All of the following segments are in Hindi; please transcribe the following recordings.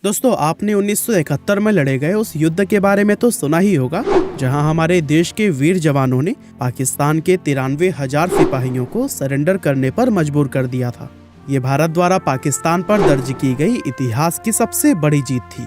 दोस्तों, आपने 1971 में लड़े गए उस युद्ध के बारे में तो सुना ही होगा, जहां हमारे देश के वीर जवानों ने पाकिस्तान के 93,000 सिपाहियों को सरेंडर करने पर मजबूर कर दिया था। ये भारत द्वारा पाकिस्तान पर दर्ज की गई इतिहास की सबसे बड़ी जीत थी।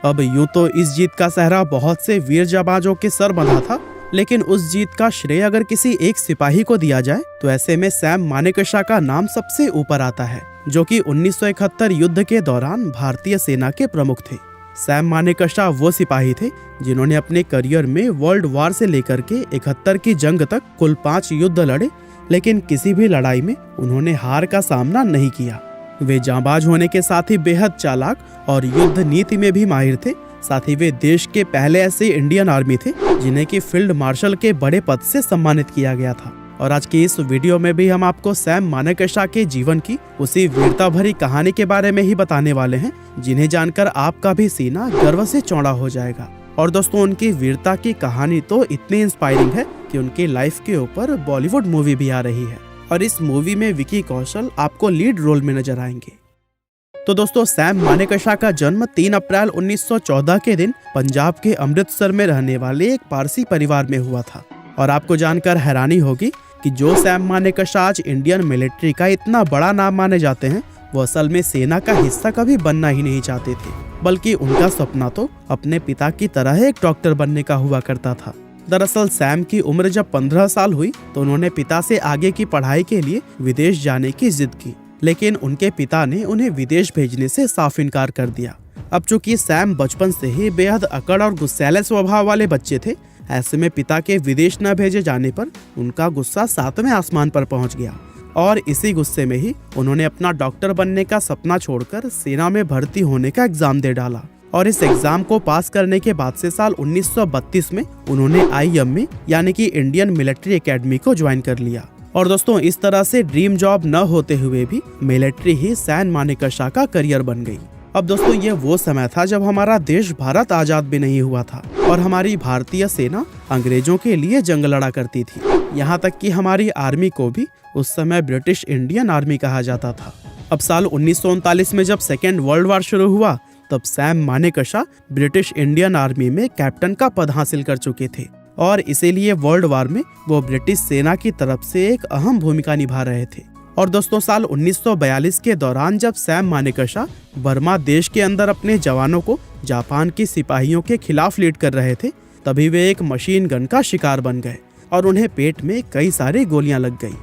अब यूं तो इस जीत का सहरा बहुत से वीर जवानों के सर बंधा था, लेकिन उस जीत का श्रेय अगर किसी एक सिपाही को दिया जाए तो ऐसे में सैम मानेकशॉ का नाम सबसे ऊपर आता है, जो कि 1971 युद्ध के दौरान भारतीय सेना के प्रमुख थे। सैम मानेकशॉ वो सिपाही थे जिन्होंने अपने करियर में वर्ल्ड वार से लेकर के 71 की जंग तक कुल 5 युद्ध लड़े, लेकिन किसी भी लड़ाई में उन्होंने हार का सामना नहीं किया। वे जांबाज होने के साथ ही बेहद चालाक और युद्ध नीति में भी माहिर थे। साथ ही वे देश के पहले ऐसे इंडियन आर्मी थे जिन्हें कि फील्ड मार्शल के बड़े पद से सम्मानित किया गया था। और आज की इस वीडियो में भी हम आपको सैम मानेकशॉ के जीवन की उसी वीरता भरी कहानी के बारे में ही बताने वाले हैं, जिन्हें जानकर आपका भी सीना गर्व से चौड़ा हो जाएगा। और दोस्तों, उनकी वीरता की कहानी तो इतनी इंस्पायरिंग है कि उनकी लाइफ के ऊपर बॉलीवुड मूवी भी आ रही है, और इस मूवी में विकी कौशल आपको लीड रोल में नजर आएंगे। तो दोस्तों, सैम मानेकशॉ का जन्म 3 अप्रैल 1914 के दिन पंजाब के अमृतसर में रहने वाले एक पारसी परिवार में हुआ था। और आपको जानकर हैरानी होगी कि जो सैम मानेकशॉ आज इंडियन मिलिट्री का इतना बड़ा नाम माने जाते हैं, वो असल में सेना का हिस्सा कभी बनना ही नहीं चाहते थे, बल्कि उनका सपना तो अपने पिता की तरह एक डॉक्टर बनने का हुआ करता था। दरअसल सैम की उम्र जब 15 साल हुई तो उन्होंने पिता से आगे की पढ़ाई के लिए विदेश जाने की जिद की, लेकिन उनके पिता ने उन्हें विदेश भेजने से साफ इनकार कर दिया। अब चूंकि सैम बचपन से ही बेहद अकड़ और गुस्सैले स्वभाव वाले बच्चे थे, ऐसे में पिता के विदेश न भेजे जाने पर उनका गुस्सा 7वें आसमान पर पहुंच गया, और इसी गुस्से में ही उन्होंने अपना डॉक्टर बनने का सपना छोड़कर सेना में भर्ती होने का एग्जाम दे डाला। और इस एग्जाम को पास करने के बाद से साल 1932 में उन्होंने IME यानी कि इंडियन मिलिट्री एकेडमी को ज्वाइन कर लिया। और दोस्तों, इस तरह से ड्रीम जॉब न होते हुए भी मिलिट्री ही सैम मानेकशॉ का करियर बन गई। अब दोस्तों, ये वो समय था जब हमारा देश भारत आजाद भी नहीं हुआ था और हमारी भारतीय सेना अंग्रेजों के लिए जंग लड़ा करती थी। यहाँ तक कि हमारी आर्मी को भी उस समय ब्रिटिश इंडियन आर्मी कहा जाता था। अब साल 1939 में जब सेकेंड वर्ल्ड वार शुरू हुआ, तब Sam Manekshaw British Indian army में कैप्टन का पद हासिल कर चुके थे, और इसीलिए वर्ल्ड वार में वो ब्रिटिश सेना की तरफ से एक अहम भूमिका निभा रहे थे। और दोस्तों, साल 1942 के दौरान जब सैम मानेकशॉ बर्मा देश के अंदर अपने जवानों को जापान की सिपाहियों के खिलाफ लीड कर रहे थे, तभी वे एक मशीन गन का शिकार बन गए और उन्हें पेट में कई सारी गोलियां लग गई।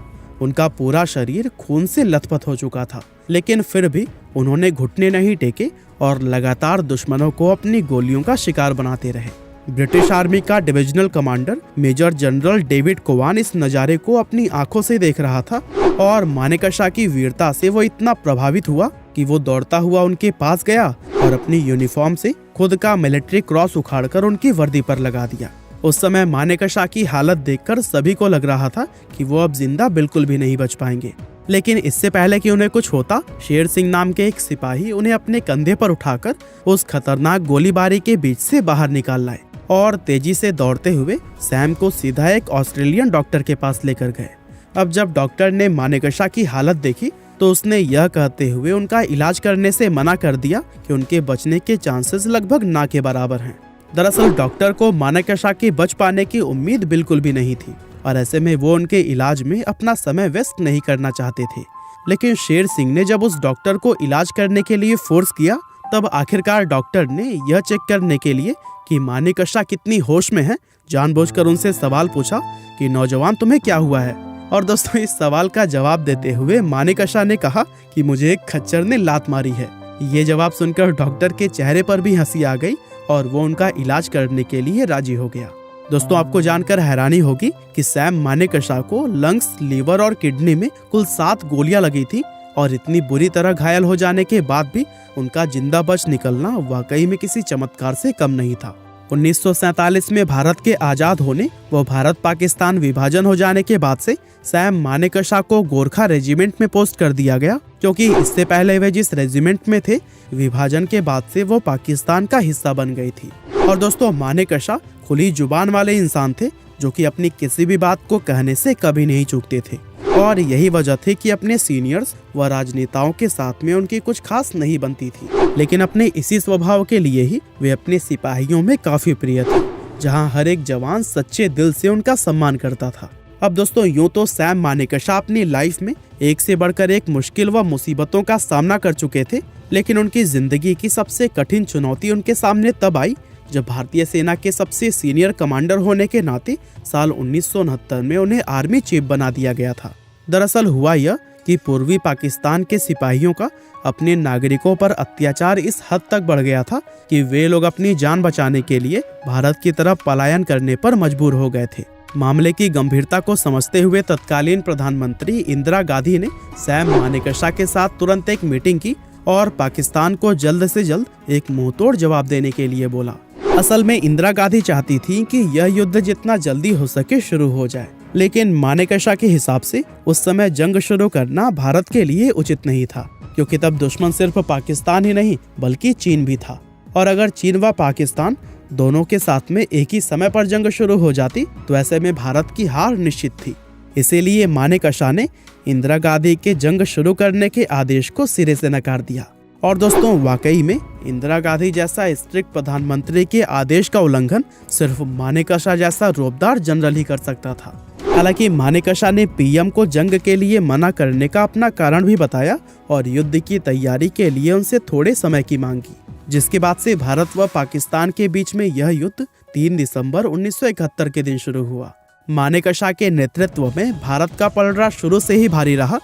उनका पूरा शरीर खून से लथपथ हो चुका था, लेकिन फिर भी उन्होंने घुटने नहीं टेके और लगातार दुश्मनों को अपनी गोलियों का शिकार बनाते रहे। ब्रिटिश आर्मी का divisional commander major general David Cowan इस नज़ारे को अपनी आंखों से देख रहा था, और मानेकशॉ की वीरता से वो इतना प्रभावित हुआ कि वो दौड़ता हुआ उनके पास गया और अपनी यूनिफॉर्म से खुद का मिलिट्री क्रॉस उखाड़कर उनकी वर्दी पर लगा दिया। उस समय मानेकशॉ की हालत देखकर सभी को लग रहा था कि वो अब जिंदा बिल्कुल भी नहीं बच पाएंगे, लेकिन इससे पहले कि उन्हें कुछ होता, शेर सिंह नाम के एक सिपाही उन्हें अपने कंधे पर उठाकर उस खतरनाक गोलीबारी के बीच से बाहर निकाल लाए और तेजी से दौड़ते हुए सैम को सीधा एक ऑस्ट्रेलियन डॉक्टर के पास लेकर गए। अब जब डॉक्टर ने मानेकशॉ की हालत देखी तो उसने यह कहते हुए उनका इलाज करने से मना कर दिया कि उनके बचने के चांसेस लगभग ना के बराबर हैं। दरअसल डॉक्टर को मानेकशॉ के बच पाने की उम्मीद बिल्कुल भी नहीं थी, और ऐसे में वो उनके इलाज में अपना समय वेस्ट नहीं करना चाहते थे। लेकिन शेर सिंह ने जब उस डॉक्टर को इलाज करने के लिए फोर्स किया, तब आखिरकार डॉक्टर ने यह चेक करने के लिए कि मानेकशॉ कितनी होश में है, जानबूझकर उनसे सवाल पूछा कि नौजवान, तुम्हें क्या हुआ है। और दोस्तों, इस सवाल का जवाब देते हुए मानेकशॉ ने कहा कि मुझे एक खच्चर ने लात मारी है। ये जवाब सुनकर डॉक्टर के चेहरे पर भी हंसी आ गई और वो उनका इलाज करने के लिए राजी हो गया। दोस्तों, आपको जानकर हैरानी होगी कि सैम मानेकशॉ को लंग्स, लीवर और किडनी में कुल 7 गोलियां लगी थी, और इतनी बुरी तरह घायल हो जाने के बाद भी उनका जिंदा बच निकलना वाकई में किसी चमत्कार से कम नहीं था। 1947 में भारत के आजाद होने व भारत पाकिस्तान विभाजन हो जाने के बाद से सैम मानेकशॉ को गोरखा रेजिमेंट में पोस्ट कर दिया गया, क्योंकि इससे पहले वे जिस रेजिमेंट में थे, विभाजन के बाद से वो पाकिस्तान का हिस्सा बन गई थी। और दोस्तों, मानेकशॉ खुली जुबान वाले इंसान थे, जो कि अपनी किसी भी बात को कहने से कभी नहीं चूकते थे। और यही वजह थी कि अपने सीनियर्स व राजनेताओं के साथ में उनकी कुछ खास नहीं बनती थी, लेकिन अपने इसी स्वभाव के लिए ही वे अपने सिपाहियों में काफी प्रिय थे, जहां हर एक जवान सच्चे दिल से उनका सम्मान करता था। अब दोस्तों, यूं तो सैम मानेकशॉ अपनी लाइफ में एक से बढ़कर एक मुश्किल व मुसीबतों का सामना कर चुके थे, लेकिन उनकी जिंदगी की सबसे कठिन चुनौती उनके सामने तब आई जब भारतीय सेना के सबसे सीनियर कमांडर होने के नाते साल 1969 में उन्हें आर्मी चीफ बना दिया गया था। दरअसल हुआ यह कि पूर्वी पाकिस्तान के सिपाहियों का अपने नागरिकों पर अत्याचार इस हद तक बढ़ गया था कि वे लोग अपनी जान बचाने के लिए भारत की तरफ पलायन करने पर मजबूर हो गए थे। मामले की गंभीरता को समझते हुए तत्कालीन प्रधानमंत्री इंदिरा गांधी ने सैम मानेकशॉ के साथ तुरंत एक मीटिंग की और पाकिस्तान को जल्द से जल्द एक मुंहतोड़ जवाब देने के लिए बोला। असल में इंदिरा गांधी चाहती थी कि यह युद्ध जितना जल्दी हो सके शुरू हो जाए, लेकिन मानेकशॉ के हिसाब से उस समय जंग शुरू करना भारत के लिए उचित नहीं था, क्योंकि तब दुश्मन सिर्फ पाकिस्तान ही नहीं बल्कि चीन भी था, और अगर चीन व पाकिस्तान दोनों के साथ में एक ही समय पर जंग शुरू हो जाती तो ऐसे में भारत की हार निश्चित थी। इसीलिए मानेकशॉ ने इंदिरा गांधी के जंग शुरू करने के आदेश को सिरे से नकार दिया। और दोस्तों, वाकई में इंदिरा गांधी जैसा स्ट्रिक्ट प्रधानमंत्री के आदेश का उल्लंघन सिर्फ मानेकशॉ जैसा रौबदार जनरल ही कर सकता था। हालांकि मानेकशॉ ने पीएम को जंग के लिए मना करने का अपना कारण भी बताया और युद्ध की तैयारी के लिए उनसे थोड़े समय की मांग की, जिसके बाद से भारत व पाकिस्तान के बीच में यह युद्ध 3 दिसंबर 1971 के दिन शुरू हुआ। मानेकशॉ के नेतृत्व में भारत का पलड़ा शुरू से ही भारी रहा,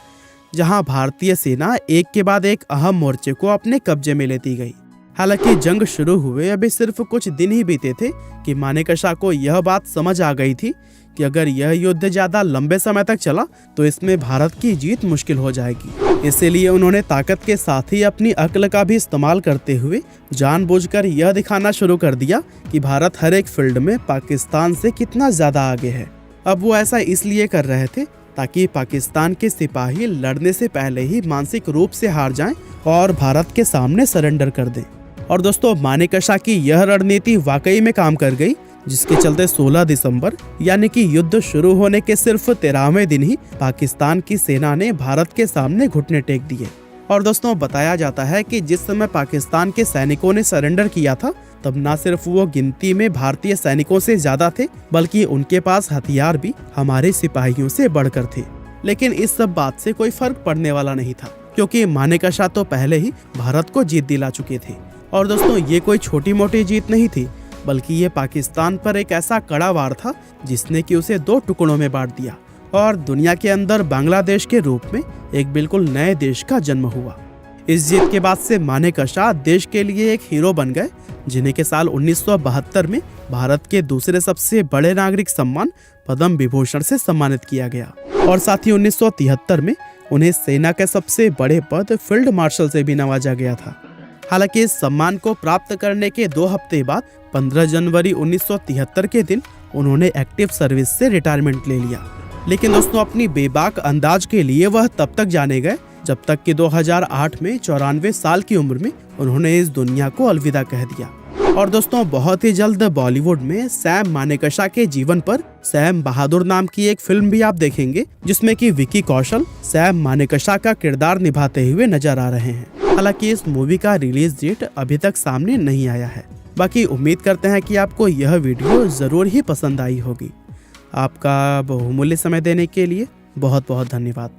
जहां भारतीय सेना एक के बाद एक अहम मोर्चे को अपने कब्जे में लेती गई। हालांकि जंग शुरू हुए अभी सिर्फ कुछ दिन ही बीते थे कि मानेकशॉ को यह बात समझ आ गई थी कि अगर यह युद्ध ज्यादा लंबे समय तक चला तो इसमें भारत की जीत मुश्किल हो जाएगी। इसीलिए उन्होंने ताकत के साथ ही अपनी अक्ल का भी इस्तेमाल करते हुए जानबूझकर यह दिखाना शुरू कर दिया कि भारत हर एक फील्ड में पाकिस्तान से कितना ज्यादा आगे है। अब वो ऐसा इसलिए कर रहे थे ताकि पाकिस्तान के सिपाही लड़ने से पहले ही मानसिक रूप से हार जाएं और भारत के सामने सरेंडर कर दें। और दोस्तों, मानेकशॉ की यह रणनीति वाकई में काम कर गई, जिसके चलते 16 दिसंबर यानी कि युद्ध शुरू होने के सिर्फ 13वें दिन ही पाकिस्तान की सेना ने भारत के सामने घुटने टेक दिए। और दोस्तों, बताया जाता है कि जिस समय पाकिस्तान के सैनिकों ने सरेंडर किया था तब न सिर्फ वो गिनती में भारतीय सैनिकों से ज्यादा थे बल्कि उनके पास हथियार भी हमारे सिपाहियों से बढ़कर थे। लेकिन इस सब बात से कोई फर्क पड़ने वाला नहीं था, क्योंकि मानेकशॉ तो पहले ही भारत को जीत दिला चुके थे। और दोस्तों, ये कोई छोटी मोटी जीत नहीं थी, बल्कि ये पाकिस्तान पर एक ऐसा कड़ा वार था जिसने कि उसे 2 टुकड़ों में बांट दिया और दुनिया के अंदर बांग्लादेश के रूप में एक बिल्कुल नए देश का जन्म हुआ। इस जीत के बाद से मानेकशॉ देश के लिए एक हीरो बन गए, जिन्हें के साल 1972 में भारत के दूसरे सबसे बड़े नागरिक सम्मान पद्म विभूषण से सम्मानित किया गया। और साथ ही 1973 में उन्हें सेना के सबसे बड़े पद फील्ड मार्शल से भी नवाजा गया था। हालांकि इस सम्मान को प्राप्त करने के 2 हफ्ते बाद 15 जनवरी 1973 के दिन उन्होंने एक्टिव सर्विस से रिटायरमेंट ले लिया। लेकिन दोस्तों, अपनी बेबाक अंदाज के लिए वह तब तक जाने गए जब तक कि 2008 में 94 साल की उम्र में उन्होंने इस दुनिया को अलविदा कह दिया। और दोस्तों, बहुत ही जल्द बॉलीवुड में सैम मानेकशॉ के जीवन पर सैम बहादुर नाम की एक फिल्म भी आप देखेंगे, जिसमें कि विकी कौशल सैम मानेकशॉ का किरदार निभाते हुए नजर आ रहे हैं। हालांकि इस मूवी का रिलीज डेट अभी तक सामने नहीं आया है। बाकी उम्मीद करते हैं कि आपको यह वीडियो जरूर ही पसंद आई होगी। आपका बहुमूल्य समय देने के लिए बहुत बहुत धन्यवाद।